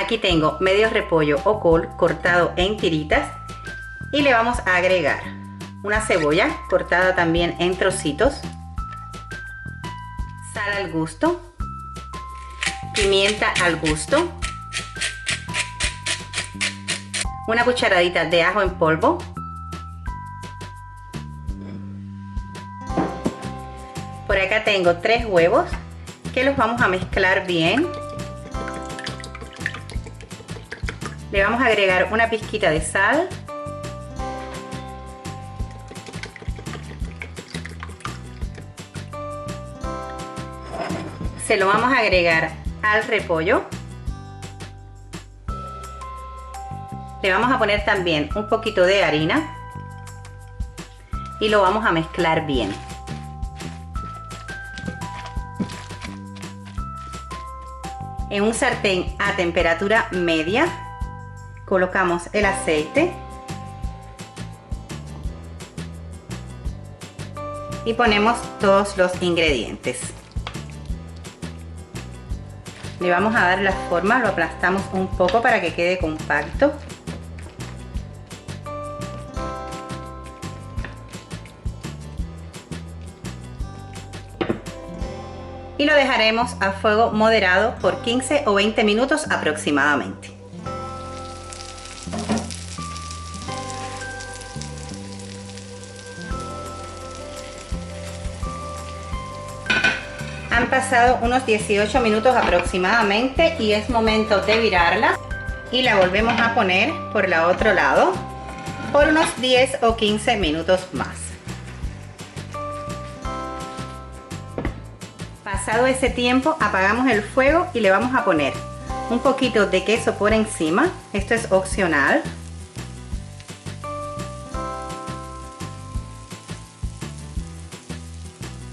Aquí tengo medio repollo o col cortado en tiritas y le vamos a agregar una cebolla cortada también en trocitos, sal al gusto, pimienta al gusto, una cucharadita de ajo en polvo, por acá tengo 3 huevos que los vamos a mezclar bien. Le vamos a agregar una pizquita de sal, se lo vamos a agregar al repollo. Le vamos a poner también un poquito de harina y lo vamos a mezclar bien. En un sartén a temperatura media colocamos el aceite y ponemos todos los ingredientes. Le vamos a dar la forma, lo aplastamos un poco para que quede compacto. Y lo dejaremos a fuego moderado por 15 o 20 minutos aproximadamente. Han pasado unos 18 minutos aproximadamente y es momento de virarla y la volvemos a poner por el otro lado por unos 10 o 15 minutos más. Pasado ese tiempo apagamos el fuego y le vamos a poner un poquito de queso por encima. Esto es opcional.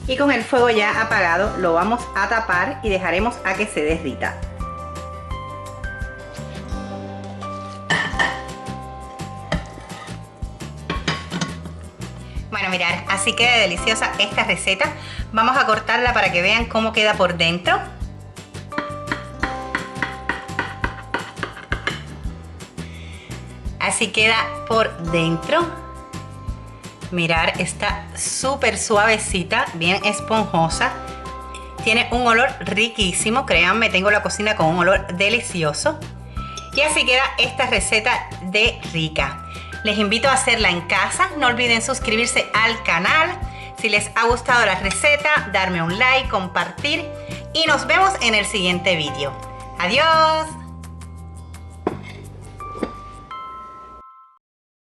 Y con el fuego ya apagado lo vamos a tapar y dejaremos a que se derrita. Bueno, mirad, así queda deliciosa esta receta. Vamos a cortarla para que vean cómo queda por dentro. Así queda por dentro. Mirar, está súper suavecita, bien esponjosa. Tiene un olor riquísimo, créanme, tengo la cocina con un olor delicioso. Y así queda esta receta de rica. Les invito a hacerla en casa. No olviden suscribirse al canal. Si les ha gustado la receta, darme un like, compartir. Y nos vemos en el siguiente vídeo. ¡Adiós!